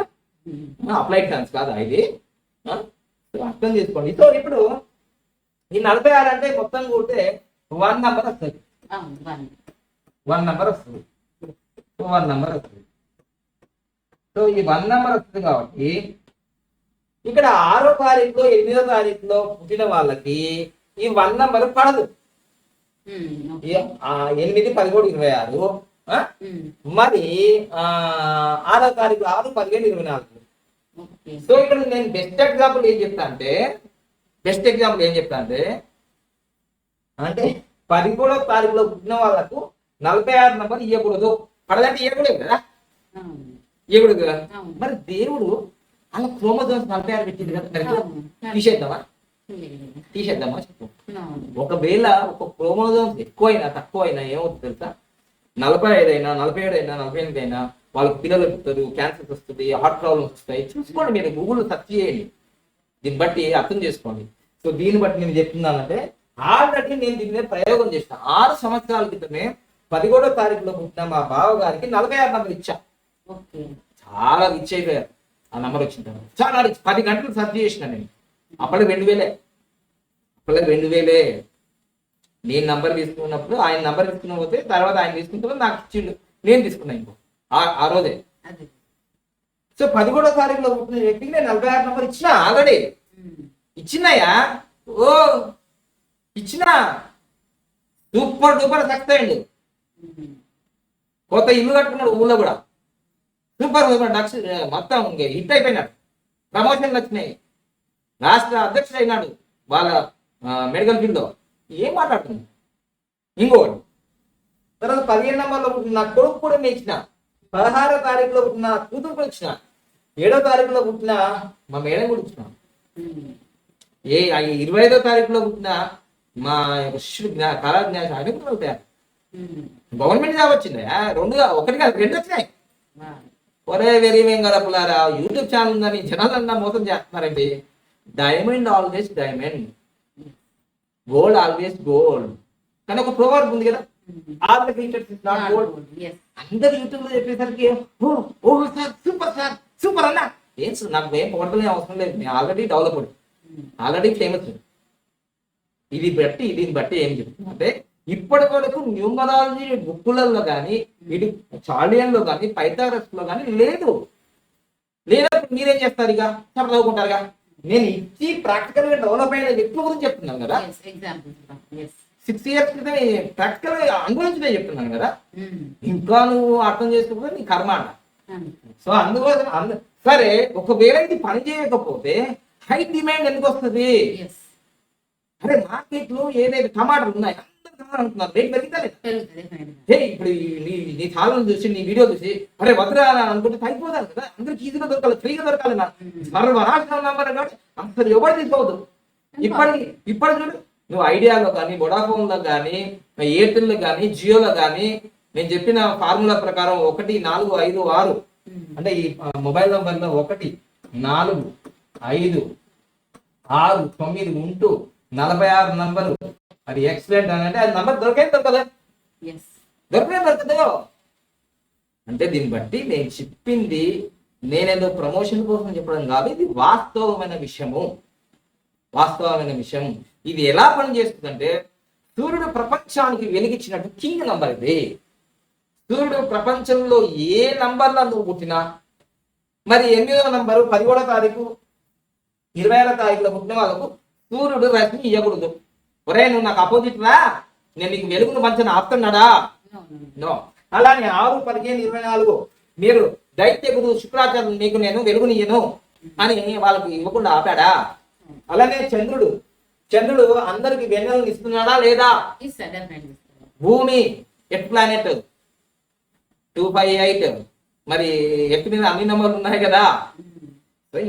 అప్లైడ్ సైన్స్ కాదా ఇది? అర్థం చేసుకోండి. సో ఇప్పుడు ఈ 46 అంటే మొత్తం కూడితే 1 నంబర్ వస్తుంది. 1 నంబర్ వస్తుంది. 1 నంబర్ వస్తుంది. సో ఈ 1 నంబర్ వస్తుంది కాబట్టి ఇక్కడ 6వ తారీఖులో 8వ తారీఖులో పుట్టిన వాళ్ళకి ఈ 1 నంబర్ పడదు. 8, 11, 26 మరి 6వ తారీఖు 6, 15, 24. సో ఇక్కడ నేను బెస్ట్ ఎగ్జాంపుల్ ఏం చెప్తా అంటే 11వ తారీఖులో పుట్టిన వాళ్ళకు 46 నంబర్ ఇవ్వకూడదు. పడదంటే ఇవ్వకూడదు కదా, ఇవ్వకూడదు కదా. మరి దేవుడు అలా క్రోమోజోమ్స్ 46 పెట్టింది కదా, తీసేద్దామా చెప్పు. ఒకవేళ ఒక క్రోమోజోమ్స్ ఎక్కువైనా తక్కువైనా ఏమవుతుంది తెలుసా? 45 అయినా 47 అయినా 48 అయినా వాళ్ళకి పిల్లలు పుట్టారు, క్యాన్సర్స్ వస్తుంది, హార్ట్ ప్రాబ్లమ్స్ వస్తాయి. చూసుకోండి, మీరు గూగుల్ సెర్చ్ చేయండి, దీన్ని బట్టి అర్థం చేసుకోండి. సో దీన్ని బట్టి నేను చెప్తున్నానంటే ఆల్రెడీ నేను దీని మీద ప్రయోగం చేసిన 6 సంవత్సరాల క్రితమే 11వ తారీఖులో పుట్టిన మా బావ గారికి 46 నంబర్ ఇచ్చా. చాలా రిచ్ అయిపోయారు ఆ నంబర్ వచ్చిన తర్వాత. చాలా రిచ్. 10 గంటలు సెర్చ్ చేసిన నేను. అప్పటికి 2000 నేను నంబర్ తీసుకున్నప్పుడు ఆయన నంబర్ తీసుకున్న పోతే తర్వాత ఆయన తీసుకుంటే నాకు ఇచ్చిండు, నేను తీసుకున్నా ఇంకో ఆ రోజే. సో 11వ తారీఖులో పుట్టిన వ్యక్తికి నేను 46 నంబర్ ఇచ్చిన. ఆల్రెడీ ఇచ్చినాయా? ఇచ్చిన. సూపర్ డూపర్ సక్సెస్ అయ్యిండు. కొత్త ఇల్లు కట్టుకున్నాడు ఊళ్ళో కూడా. సూపర్ మొత్తం హిట్ అయిపోయినాడు. ప్రమోషన్లు వచ్చినాయి. రాష్ట్ర అధ్యక్షుడు అయినాడు వాళ్ళ మెడికల్ ఫీల్డ్ లో. ఏం మాట్లాడుతుంది? ఇంకోటి తర్వాత 15 నంబర్లో పుట్టిన నా కొడుకు కూడా నేను ఇచ్చిన. 16వ తారీఖులో పుట్టిన కూతురు కూడా ఇచ్చిన. 7వ తారీఖులో పుట్టిన మా మేడం కూడా ఇచ్చిన. 25వ తారీఖులో పుట్టిన మా శిష్యుడు కళాజ్ఞానం ఆయన కూడా అవుతారు. గవర్నమెంట్ జాబ్ వచ్చింది. 2 1 కాదు 2 వచ్చినాయి. ఒరే వెరీ వెంగళపులారా, యూట్యూబ్ ఛానల్ ఉందని జనాలన్నా మోసం చేస్తున్నారండి. Diamond always diamond, gold always gold కానీ ఒక ప్రోవర్బ్ ఉంది కదా, all the glitters is not gold. అందరు యూట్యూబ్ లో చెప్పేసరికి సార్ సూపర్ అన్నా ఏం నాకు ఏం పొగడలే అవసరం లేదు. నేను ఆల్రెడీ డెవలప్డ్, ఆల్రెడీ ఫేమస్. దీన్ని బట్టి ఏం చెప్తున్నా అంటే ఇప్పటి వరకు న్యూమరాలజీ బుక్కులలో కానీ ఇటు చాలియన్లో కానీ పైథాగరస్ లో కానీ లేదు. లేనప్పుడు మీరేం చేస్తారు? ఇక చదువుకుంటారుగా. నేను ఇచ్చి ప్రాక్టికల్ గా డెవలప్ అయిన వ్యక్తుల గురించి చెప్తున్నాను కదా. 6 years క్రితం ప్రాక్టికల్ గా అనుభవించే చెప్తున్నాను కదా. ఇంకా నువ్వు అర్థం చేసుకుంటే నీ కర్మ అంట. సో అందుకోసం సరే, ఒకవేళ ఇది పని చేయకపోతే హై డిమాండ్ ఎందుకు వస్తుంది? అరే మార్కెట్ లో ఏదైతే టమాటాలు ఉన్నాయి అందరు టమాటాలు అంటున్నారు, రేట్ పెరుగుతా ఇప్పుడు నీ ఛానల్ చూసి నీ వీడియో చూసి అరే వద్దురా అనుకుంటే తగ్గిపోతారు కదా. అందరికి ఈజీగా దొరకాలి, ఫ్రీగా దొరకాలి. సర్వనాశనం నంబర్ కాబట్టి అసలు ఎవరు తీసుకోవద్దు. ఇప్పటి చూడు, నువ్వు ఐడియాలో కానీ, వొడాఫోన్ లో కానీ, ఎయిర్టెల్ లో కానీ, జియోలో కానీ నేను చెప్పిన ఫార్ములా ప్రకారం 1 4 5 6 అంటే ఈ మొబైల్ నంబర్ లో 1 4 5 6 9 ఉంటూ 46 నంబర్. అది ఎక్సలెంట్ అని అంటే అది నంబర్ దొరకదు. అంటే దీన్ని బట్టి నేను చెప్పింది నేనేదో ప్రమోషన్ కోసం చెప్పడం కాదు, ఇది వాస్తవమైన విషయం. ఇది ఎలా పనిచేస్తుందంటే, సూర్యుడు ప్రపంచానికి వెలిగించినట్టు కింగ్ నంబర్ ఇది. సూర్యుడు ప్రపంచంలో ఏ నంబర్లో నువ్వు పుట్టినా, మరి 8వ నంబరు 11వ తారీఖు 20వ తారీఖులో పుట్టిన వాళ్ళకు సూర్యుడు రశ్మి ఇవ్వకూడదు. ఒరే నువ్వు నాకు అపోజిట్ రా, నేను నీకు వెలుగును మంచిని ఆపుతున్నాడా? నో. అలానే 6 15 24 మీరు దైత్య గురు శుక్రాచార్యులు నీకు నేను వెలుగునియ్యను అని వాళ్ళకి ఇవ్వకుండా ఆపాడా? అలానే చంద్రుడు అందరికి వెన్నెలను ఇస్తున్నాడా లేదా? భూమి ఎర్త్ ప్లానెట్ 258 మరి ఎర్త్ మీద అన్ని నంబర్లు ఉన్నాయి కదా.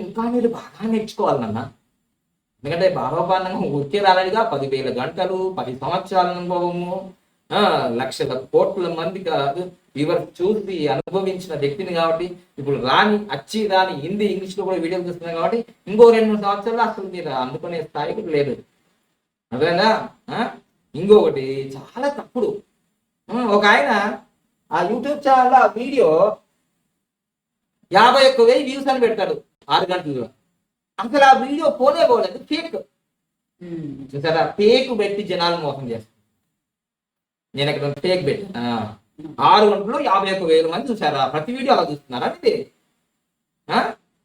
ఇంకా మీరు బాగా నేర్చుకోవాలి నాన్న. ఎందుకంటే బాబా పాండంగం వచ్చే రాలేదుగా. 10,000 గంటలు, 10 సంవత్సరాల అనుభవము, లక్షల కోట్ల మంది కాదు వివర్ చూసి అనుభవించిన వ్యక్తిని కాబట్టి ఇప్పుడు రాని హిందీ ఇంగ్లీష్ లో కూడా వీడియోలు చూస్తున్నాయి కాబట్టి ఇంకో 2-3 సంవత్సరాలు అసలు మీరు అందుకునే స్థాయికి లేదు. అదేనా? ఇంకొకటి చాలా తప్పుడు, ఒక ఆయన ఆ యూట్యూబ్ ఛానల్ ఆ వీడియో 51,000 వ్యూస్ అని పెడతాడు 6 గంటల్లో. అసలు ఆ వీడియో పోలేదు, ఫేక్. చూసారా? ఫేక్ పెట్టి జనాలు మోసం చేస్తారు. నేను ఇక్కడ ఫేక్ పెట్టి 6 గంటల్లో 51,000 మంది చూసారా? ప్రతి వీడియో అలా చూస్తున్నారా? ఇది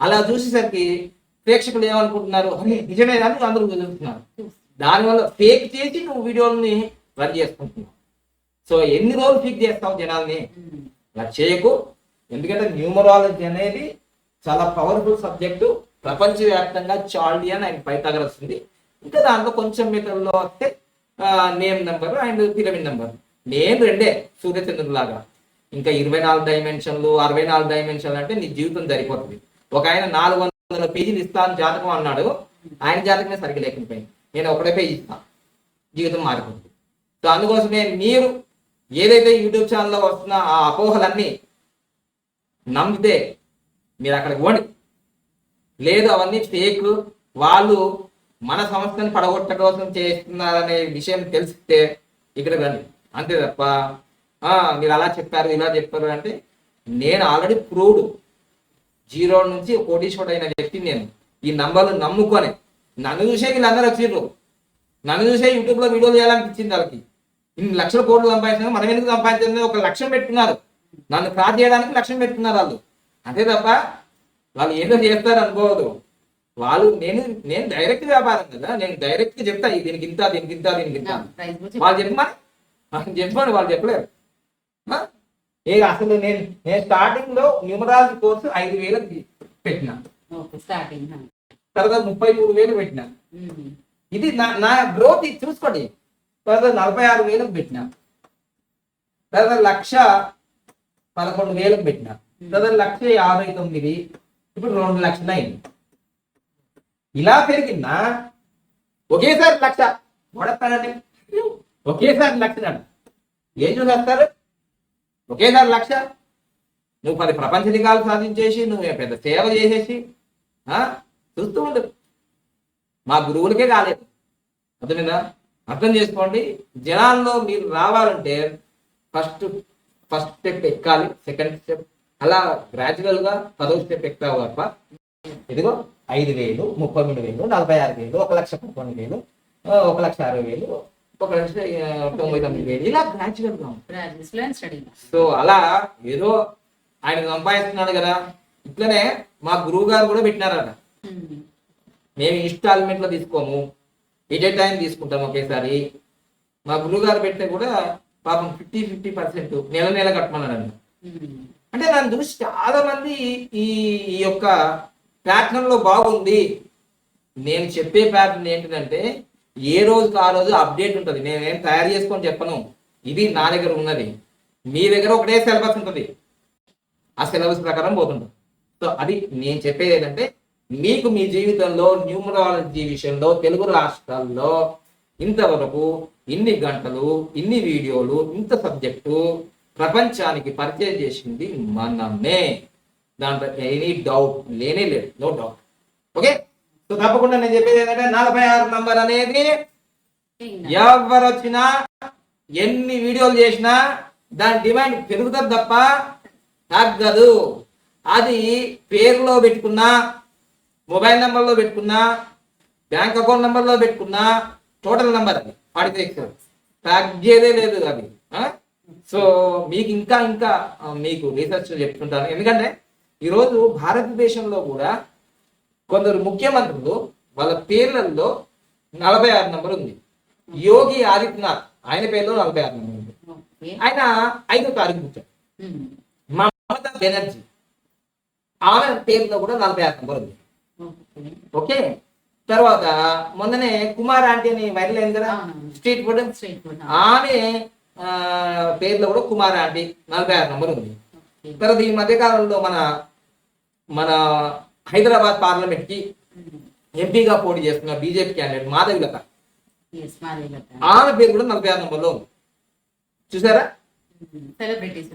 అలా చూసేసరికి ప్రేక్షకులు ఏమనుకుంటున్నారు, అని నిజమే కానీ అందరూ చూస్తున్నారు. దానివల్ల ఫేక్ చేసి నువ్వు వీడియోని రన్ చేసుకుంటున్నావు. సో ఎన్ని రోజులు ఫేక్ చేస్తావు జనాల్ని? అలా చేయకు. ఎందుకంటే న్యూమరాలజీ అనేది చాలా పవర్ఫుల్ సబ్జెక్టు. ప్రపంచవ్యాప్తంగా చాల్డియన్ అండ్ పైథాగరస్ ఉంది. ఇంకా దాంట్లో కొంచెం మీటర్లో వస్తే name number and pyramid number. నేను 2 సూర్యచంద్రులాగా. ఇంకా 24 డైమెన్షన్లు 64 డైమెన్షన్లు అంటే నీ జీవితం సరిపోతుంది. ఒక ఆయన 400 పేజీలు ఇస్తాను జాతకం అన్నాడు, ఆయన జాతకమే సరిగ్గా లేకపోయింది. నేను 1 పేజీ ఇస్తాను, జీవితం మారిపోతుంది. సో అందుకోసమే మీరు ఏదైతే యూట్యూబ్ ఛానల్లో వస్తున్న ఆ అపోహలన్నీ నమ్మితే మీరు అక్కడికి పోండి. లేదు అవన్నీ ఫేక్, వాళ్ళు మన సంస్థను పడగొట్ట కోసం చేస్తున్నారనే విషయం తెలిస్తే ఇక్కడ రండి. అంతే తప్ప మీరు అలా చెప్పారు ఇలా చెప్పారు అంటే, నేను ఆల్రెడీ ప్రూవ్డ్ 0 నుంచి కోటీశ్వరుడు అయిన వ్యక్తి నేను. ఈ నంబర్లు నమ్ముకొని నన్ను చూసే వీళ్ళందరూ వచ్చిర్రు. నన్ను చూసే యూట్యూబ్లో వీడియోలు చేయాలనిపించింది వాళ్ళకి. ఇన్ని లక్షల కోట్లు సంపాదించిన మనం ఎందుకు సంపాదించింది? ఒక లక్ష్యం పెట్టుకున్నారు, నన్ను క్రాస్ చేయడానికి లక్ష్యం పెట్టుకున్నారు వాళ్ళు. అంతే తప్ప వాళ్ళు ఏదో చేస్తారు అనుకోవద్దు. వాళ్ళు నేను డైరెక్ట్ వ్యాపారం కదా, నేను డైరెక్ట్ చెప్తా దీనికి ఇంత దీనికి ఇంత దీనికి ఇంత. వాళ్ళు చెప్పమని వాళ్ళు చెప్పలేరు. అసలు నేను స్టార్టింగ్ లో న్యూమరాలజీ కోర్సు 5,000 పెట్టిన, తర్వాత 33,000 పెట్టిన. ఇది నా గ్రోత్ ఇది చూసుకోండి. తర్వాత 46,000 పెట్టిన, తర్వాత 1,11,000 పెట్టిన, తర్వాత 1,59,000, ఇప్పుడు 2 లక్షలు అయింది. ఇలా పెరిగిందా? ఒకేసారి 1,00,000 వాడతానండి, ఒకేసారి 1,00,000 ఏం చూసేస్తారు? ఒకేసారి 1,00,000 నువ్వు 10 ప్రపంచ రికార్డులు సాధించేసి నువ్వు పెద్ద సేవ చేసేసి చూస్తూ ఉండదు. మా గురువులకే కాలేదు. అర్థమైందా? అర్థం చేసుకోండి. జనాల్లో మీరు రావాలంటే ఫస్ట్ స్టెప్ ఎక్కాలి, సెకండ్ స్టెప్ అలా గ్రాడ్యువల్ గా 10వ స్టెప్ ఎక్కుతావు తప్ప ఇదిగో 5,000, 33,000, 46,000, 1,11,000, 1,60,000, ఒక 99,000 ఇలా గ్రాడ్యువల్ గా ఉంటుంది. గ్రాడ్యుయేట్స్ లో స్టడీ. సో అలా ఏదో ఆయన సంపాదిస్తున్నాడు కదా, ఇట్లనే మా గురువు గారు కూడా పెట్టినారట, మేము ఇన్స్టాల్మెంట్ లో తీసుకోము, ఎట్ ఏ టైం తీసుకుంటాం ఒకేసారి. మా గురువు గారు పెట్టిన కూడా పాపం 50% నెల నెల కట్టమన్నాడు. అంటే దాన్ని చూసి చాలా మంది ఈ ఈ యొక్క ప్యాటర్న్ లో బాగుంది. నేను చెప్పే ప్యాటర్న్ ఏంటంటే ఏ రోజుకి ఆ రోజు అప్డేట్ ఉంటుంది. నేనేం తయారు చేసుకొని చెప్పను, ఇది నా దగ్గర ఉన్నది. మీ దగ్గర ఒకటే సిలబస్ ఉంటుంది, ఆ సిలబస్ ప్రకారం పోతుంటుంది. సో అది నేను చెప్పేది ఏంటంటే, మీకు మీ జీవితంలో న్యూమరాలజీ విషయంలో తెలుగు రాష్ట్రాల్లో ఇంతవరకు ఇన్ని గంటలు, ఇన్ని వీడియోలు, ఇంత సబ్జెక్టు ప్రపంచానికి పరిచయం చేసింది మనమే. దాంట్లో ఎనీ డౌట్ లేనే లేదు, నో డౌట్. ఓకే, సో తప్పకుండా నేను చెప్పేది ఏంటంటే 46 నంబర్ అనేది ఎవరు వచ్చినా ఎన్ని వీడియోలు చేసినా దాని డిమాండ్ పెరుగుతుంది తప్ప తగ్గదు. అది పేరులో పెట్టుకున్నా, మొబైల్ నెంబర్లో పెట్టుకున్నా, బ్యాంక్ అకౌంట్ నెంబర్లో పెట్టుకున్నా టోటల్ నెంబర్ అది 46, తగ్గేదే లేదు అది. సో మీకు ఇంకా ఇంకా మీకు రీసెర్చ్ చెప్తుంటాను. ఎందుకంటే ఈరోజు భారతదేశంలో కూడా కొందరు ముఖ్యమంత్రులు వాళ్ళ పేర్లలో 46 నంబర్ ఉంది. యోగి ఆదిత్యనాథ్ ఆయన పేరులో 46 నంబర్ ఉంది. ఆయన 5వ తారీఖు పుట్టాడు. మమతా బెనర్జీ ఆమె పేరులో కూడా 46 నంబర్ ఉంది. ఓకే, తర్వాత మొన్ననే కుమార్ ఆంటీ అని వైరల్ అయింది కదా, స్ట్రీట్ ఫుడ్, ఆమె పేరులో కూడా కుమార్ ఆంటీ 46 నంబర్ ఉంది. తర్వాత ఈ మధ్య కాలంలో మన హైదరాబాద్ పార్లమెంట్ కి ఎంపీగా పోటీ చేస్తున్న బీజేపీ క్యాండిడేట్ మాధవిలత, ఆమె పేరు కూడా 46 నంబర్లో ఉంది. చూసారా, 46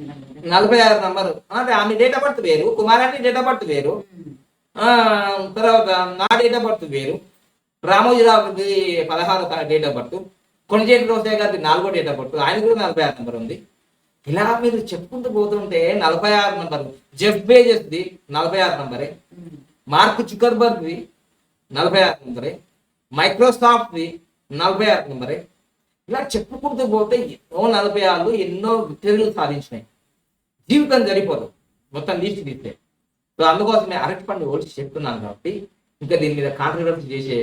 నంబర్. అంటే ఆమె డేట్ ఆఫ్ బర్త్ వేరు, Kumar aunty date of birth వేరు, తర్వాత నా డేట్ ఆఫ్ బర్త్ వేరు, రామోజీరావుకి 16వ డేట్ ఆఫ్ బర్త్, కొండచేటి రోసయ్య గారికి 4వ డేట్ ఆఫ్ బర్త్, ఆయన కూడా 46 నంబర్ ఉంది. ఇలా మీరు చెప్పుకుంటూ పోతుంటే 46 నంబర్. జెఫ్ బేజెస్ ది 46 నంబరే, మార్క్ జుకర్బర్గ్ ది 46 నంబరే, మైక్రోసాఫ్ట్ ది 46 నంబరే. ఇలా చెప్పుకుంటూ పోతే ఎన్నో 46 ఎన్నో విక్టరీలు సాధించినాయి. జీవితం సరిపోదు మొత్తం లిస్ట్ తీస్తే. సో అందుకోసమే అరటి పండు ఓల్చి చెప్తున్నాను కాబట్టి ఇంకా దీని మీద కాంట్రవర్సీ చేసే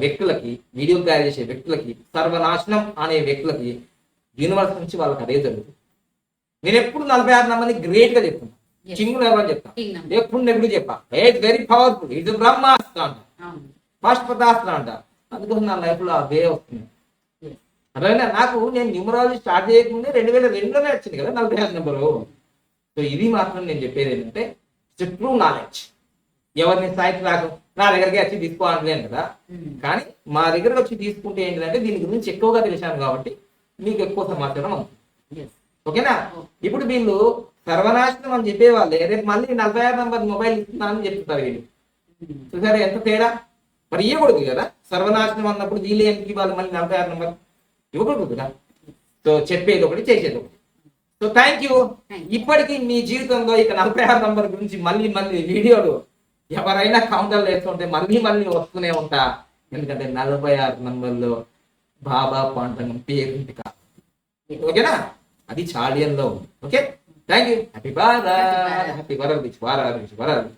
వ్యక్తులకి, వీడియో తయారు చేసే వ్యక్తులకి, సర్వనాశనం అనే వ్యక్తులకి యూనివర్స్ నుంచి వాళ్ళకి అదే జరుగుతుంది. నేను ఎప్పుడు 46 నంబర్ని గ్రేట్ గా చెప్తున్నా, చింగు నెంబర్ చెప్తా, ఎప్పుడు నెప్పుడు చెప్పా. ఇట్స్ వెరీ పవర్ఫుల్, ఇట్స్ బ్రహ్మాస్త్ర అంట, పాష్పతాస్త్ర అంట. అందుకోసం నా లైఫ్ లో అదే వస్తుంది. అదేనా నాకు, నేను న్యూమరాలజీ స్టార్ట్ చేయకముందే 2002లోనే వచ్చింది కదా 46 నెంబరు. సో ఇది మాత్రం నేను చెప్పేది ఏంటంటే ట్రూ నాలెడ్జ్. ఎవరిని సైట్ రాకు నా దగ్గరికి వచ్చి తీసుకోవట్లేదు కదా, కానీ మా దగ్గరకు వచ్చి తీసుకుంటే ఏంటంటే దీని గురించి ఎక్కువగా తెలిసాను కాబట్టి మీకు ఎక్కువ సమాచారం అవుతుంది. ఓకేనా, ఇప్పుడు వీళ్ళు సర్వనాశనం అని చెప్పేవాళ్ళే రేపు మళ్ళీ 46 నంబర్ మొబైల్ ఇస్తున్నానని చెప్తున్నారు వీళ్ళు. చూసారా ఎంత తేడా. మరి ఇవ్వకూడదు కదా, సర్వనాశనం అన్నప్పుడు వీళ్ళు ఎందుకు ఇవ్వాలి మళ్ళీ 46 నంబర్? ఇవ్వకూడదు కదా. సో చెప్పేది ఒకటి, చేసేది ఒకటి. So thank you. ఇప్పటికీ మీ జీవితంలో ఇక 46 నంబర్ గురించి మళ్ళీ వీడియోలు ఎవరైనా కౌంటర్లు వేస్తుంటే మళ్ళీ వస్తూనే ఉంటా. ఎందుకంటే 46 నంబర్లో బాబా పాండరం పేరుంది కాదు. ఓకేనా, అది చాలియన్లో ఉంది. Okay, thank you. Happy Bharat, happy world, world.